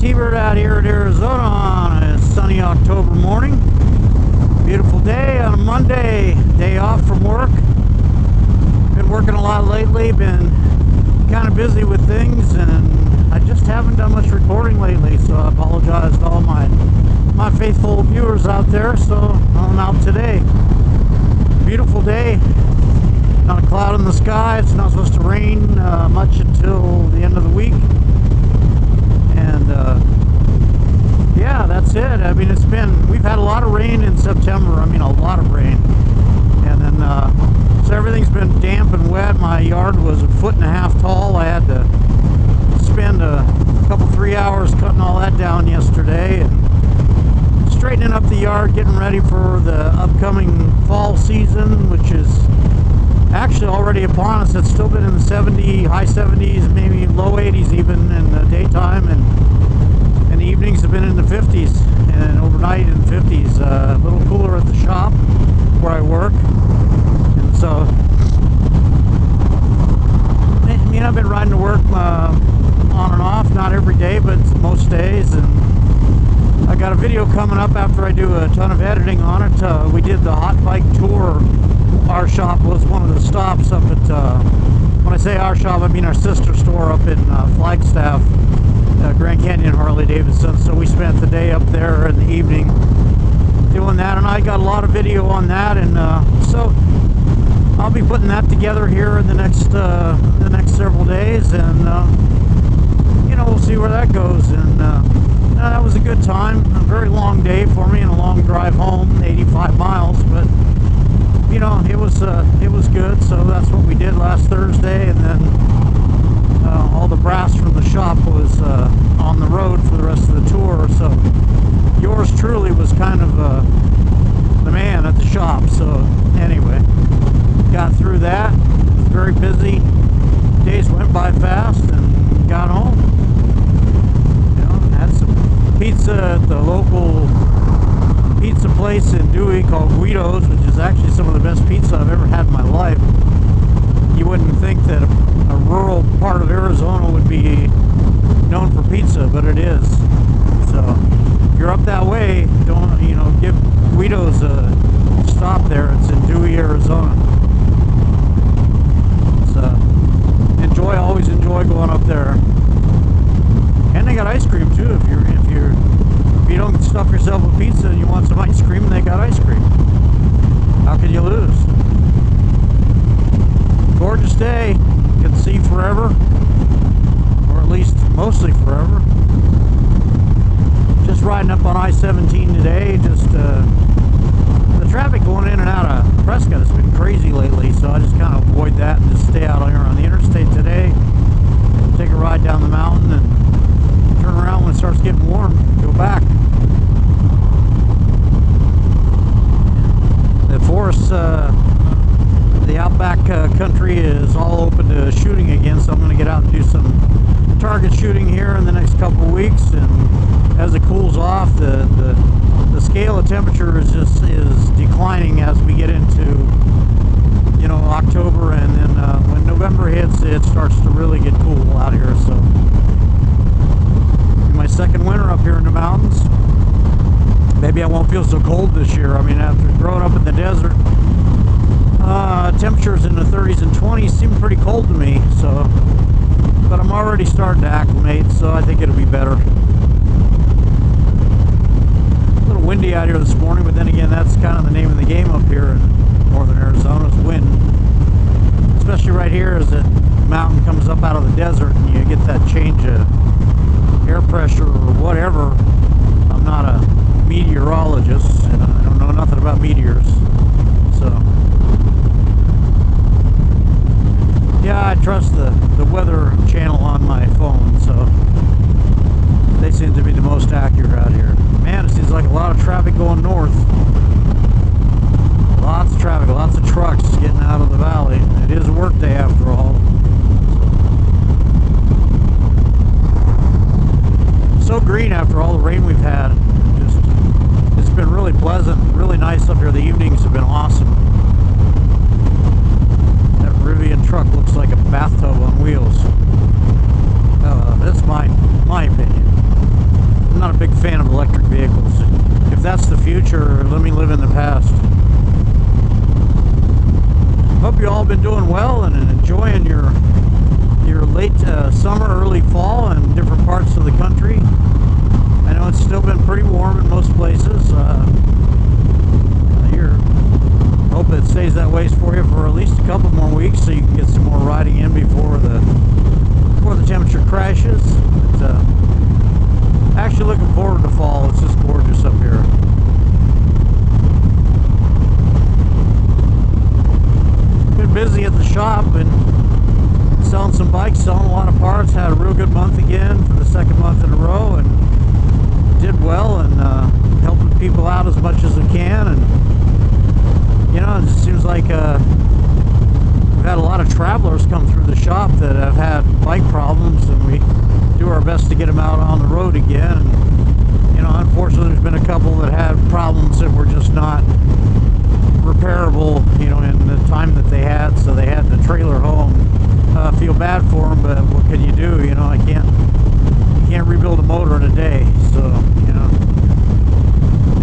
Randytbird out here at Arizona on a sunny October morning. Beautiful day on a Monday, day off from work. Been working a lot lately, been kind of busy with things, and I just haven't done much recording lately, so I apologize to all my faithful viewers out there. So I'm out today. Beautiful day, not a cloud in the sky. It's not supposed to rain much until the end of the week. And yeah, that's it. I mean, we've had a lot of rain in September. I mean, a lot of rain. And then, so everything's been damp and wet. My yard was 1.5 feet tall. I had to spend a couple, 3 hours cutting all that down yesterday and straightening up the yard, getting ready for the upcoming fall season, which is actually already upon us. It's still been in the high 70s, maybe low 80s even in the daytime, and the evenings have been in the 50s, and overnight in the 50s. A little cooler at the shop where I work, and so I mean, I've been riding to work on and off, not every day, but most days, and I got a video coming up after I do a ton of editing on it. We did the hot bike tour. Our shop was one of the stops up at, when I say our shop, I mean our sister store up in Flagstaff, Grand Canyon Harley Davidson. So we spent the day up there in the evening doing that, and I got a lot of video on that, and so I'll be putting that together here in the next several days, and you know, we'll see where that goes. And that was a good time. A very long day for me and a long drive home, 85 miles, but you know, it was good. So that's what we did last Thursday, and then all the brass from the shop was on the road for the rest of the tour. So yours truly was kind of the man at the shop. So anyway, got through that. It was very busy. Days went by fast, and got home. You know, had some pizza at the local pizza place in Dewey called Guido's, which is actually some of the best pizza I've ever had in my life. You wouldn't think that a rural part of Arizona would be known for pizza, but it is. So if you're up that way, don't, you know, give Guido's a stop there. It's in Dewey, Arizona. So always enjoy going up there. And they got ice cream too. If you don't stuff yourself with pizza and you want some ice cream, they got ice cream. How can you lose? Gorgeous day. You can see forever, or at least mostly forever. Just riding up on I-17 today. Just the traffic going in and out of Prescott has been crazy lately, so I just kind of avoid that and just stay out here on the interstate today. Take a ride down the mountain and turn around when it starts getting warm. Go back. The forests, the outback country is all open to shooting again, so I'm going to get out and do some target shooting here in the next couple of weeks. And as it cools off, the scale of temperature is declining as we get into, you know, October, and then when November hits, it starts to really get cool out here. So my second winter up here in the mountains. Maybe I won't feel so cold this year. I mean, after growing up in the desert, temperatures in the 30s and 20s seem pretty cold to me. So, but I'm already starting to acclimate, so I think it'll be better. A little windy out here this morning, but then again, that's kind of the name of the game up here in northern Arizona, is wind. Especially right here as the mountain comes up out of the desert and you get that change of air pressure or whatever. I'm not a meteorologist, and I don't know nothing about meteors, so yeah, I trust the weather channel on my phone, so they seem to be the most accurate out here. Man, it seems like a lot of traffic going north. Lots of traffic, lots of trucks getting out of the valley. It is a work day after all. So green after all the rain we've had. It's been really pleasant, really nice up here. The evenings have been awesome. That Rivian truck looks like a bathtub on wheels. That's my opinion. I'm not a big fan of electric vehicles. If that's the future, let me live in the past. Hope you all been doing well and enjoying your late summer, early fall in different parts of the country. I know it's still been pretty warm in most places. Hope it stays that way for you for at least a couple more weeks, so you can get some more riding in before the temperature crashes. But, actually looking forward to fall. It's just gorgeous up here. Been busy at the shop and selling some bikes, selling a lot of parts. Had a real good month again for the second month in a row, and did well, and helping people out as much as I can. And you know, it just seems like we've had a lot of travelers come through the shop that have had bike problems, and we do our best to get them out on the road again. And, you know, unfortunately, there's been a couple that had problems that were just not repairable, you know, in the time that they had, so they had the trailer home. Feel bad for them, but what can you do? You know, you can't rebuild a motor in a day, so, you know.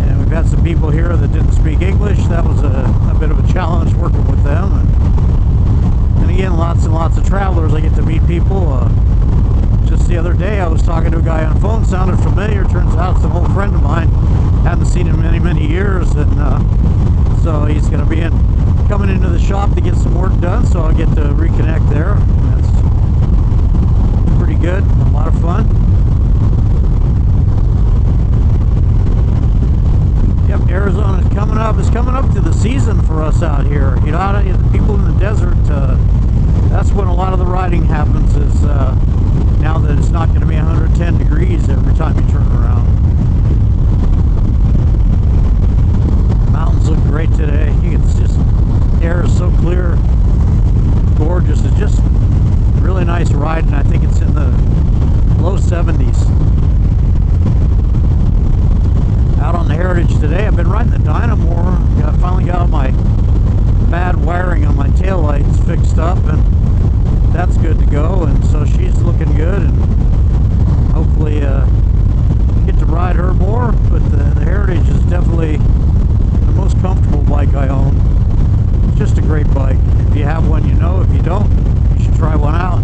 And we've had some people here that didn't speak English. That was a bit of a challenge working with them. And again, lots and lots of travelers. I get to meet people. Just the other day, I was talking to a guy on the phone, sounded familiar. Turns out it's an old friend of mine. Haven't seen him in many years, and so he's going to be coming into the shop to get some work done, so I'll get to reconnect there. That's pretty good, a lot of fun. Yep, Arizona is coming up. It's coming up to the season for us out here. You know, the people in the desert, that's when a lot of the riding happens, is now that it's not going to be 110 degrees every time you turn around. Mountains look great today. It's just, the air is so clear, gorgeous. It's just really nice riding. I think it's in the low 70s. Out on the Heritage today, I've been riding the Dynamo. I finally got my bad wiring on my taillights fixed up, and that's good to go. And so she's looking good, and hopefully get to ride her more. But the Heritage is definitely the most comfortable bike I own. It's just a great bike. If you have one, you know. If you don't, you should try one out.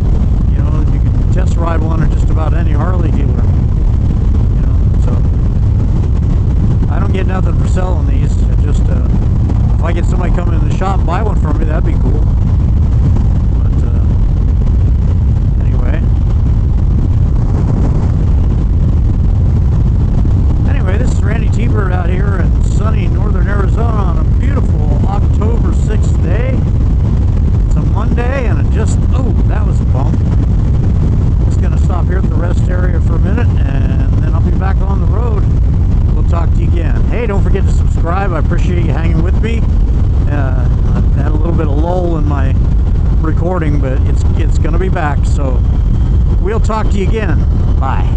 You know, you can test ride one at just about any Harley dealer. You know, so I don't get nothing for selling these. I just if I get somebody coming in the shop and buy one from me, that'd be cool. But anyway, this is Randytbird out here in sunny northern Arizona on a beautiful October 6th day. It's a Monday, and that was a bump. Just gonna stop here at the rest area for a minute, and then I'll be back on the road. We'll talk to you again. Hey, don't forget to subscribe. I appreciate you hanging with me. I've had a little bit of lull in my recording, but it's gonna be back, so we'll talk to you again. Bye.